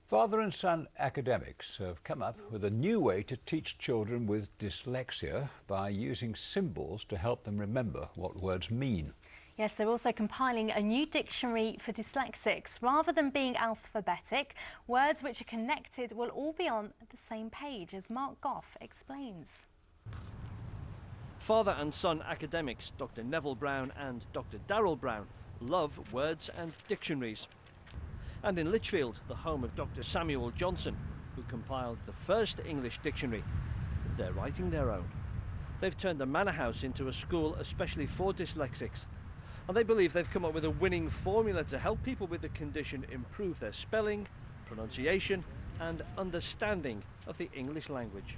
Father and son academics have come up with a new way to teach children with dyslexia by using symbols to help them remember what words mean. Yes, they're also compiling a new dictionary for dyslexics. Rather than being alphabetic, words which are connected will all be on the same page, as Mark Goff explains. Father and son academics Dr. Neville Brown and Dr. Daryl Brown love words and dictionaries. And in Lichfield, the home of Dr. Samuel Johnson, who compiled the first English dictionary, they're writing their own. They've turned the manor house into a school especially for dyslexics. And they believe they've come up with a winning formula to help people with the condition improve their spelling, pronunciation and understanding of the English language.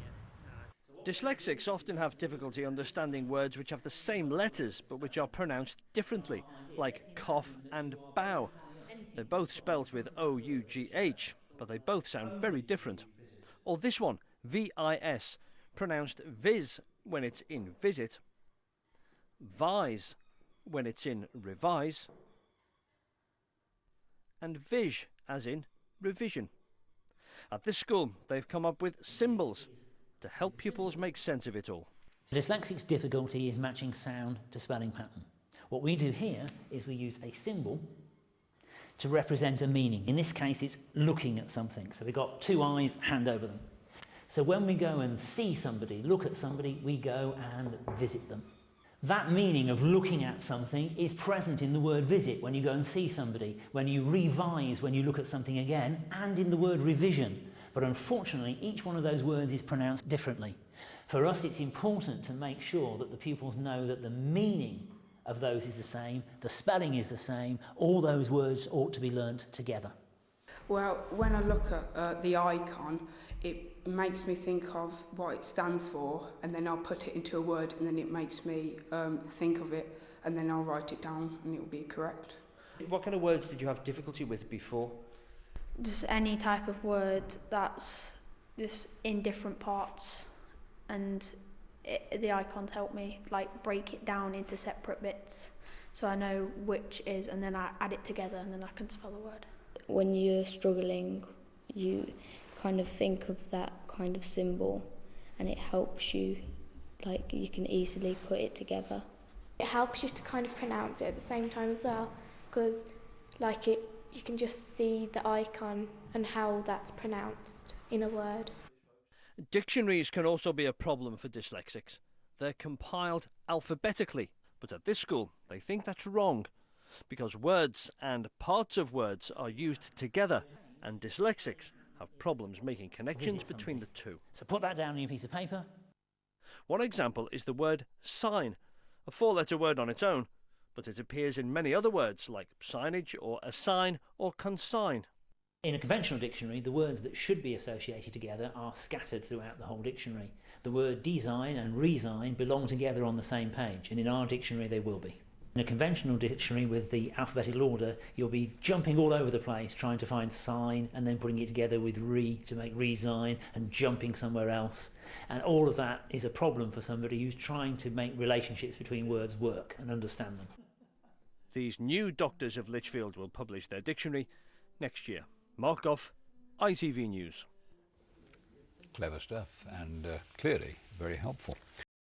Dyslexics often have difficulty understanding words which have the same letters but which are pronounced differently, like cough and bow. They're both spelt with O-U-G-H, but they both sound very different. Or this one, V-I-S, pronounced viz when it's in visit, vise when it's in revise, and vis as in revision. At this school, they've come up with symbols to help pupils make sense of it all. Dyslexics' difficulty is matching sound to spelling pattern. What we do here is we use a symbol to represent a meaning. In this case, it's looking at something. So we've got two eyes, hand over them. So when we go and see somebody, look at somebody, we go and visit them. That meaning of looking at something is present in the word visit when you go and see somebody, when you revise, when you look at something again, and in the word revision. But unfortunately, each one of those words is pronounced differently. For us, it's important to make sure that the pupils know that the meaning of those is the same, the spelling is the same, all those words ought to be learnt together. Well, when I look at the icon, it makes me think of what it stands for, and then I'll put it into a word, and then it makes me think of it, and then I'll write it down, and it will be correct. What kind of words did you have difficulty with before? Just any type of word that's just in different parts, and the icons help me like break it down into separate bits, so I know which is, and then I add it together, and then I can spell the word. When you're struggling, you kind of think of that kind of symbol and it helps you, like you can easily put it together. It helps you to kind of pronounce it at the same time as well, because you can just see the icon and how that's pronounced in a word. Dictionaries can also be a problem for dyslexics. They're compiled alphabetically, but at this school they think that's wrong, because words and parts of words are used together, and dyslexics have problems making connections between the two. So put that down on your piece of paper. One example is the word sign, a four-letter word on its own, but it appears in many other words like signage or assign or consign. In a conventional dictionary, the words that should be associated together are scattered throughout the whole dictionary. The word design and resign belong together on the same page, and in our dictionary they will be. In a conventional dictionary with the alphabetical order, you'll be jumping all over the place trying to find sign and then putting it together with re to make resign and jumping somewhere else. And all of that is a problem for somebody who's trying to make relationships between words work and understand them. These new doctors of Lichfield will publish their dictionary next year. Mark Goff, ITV News. Clever stuff and clearly very helpful.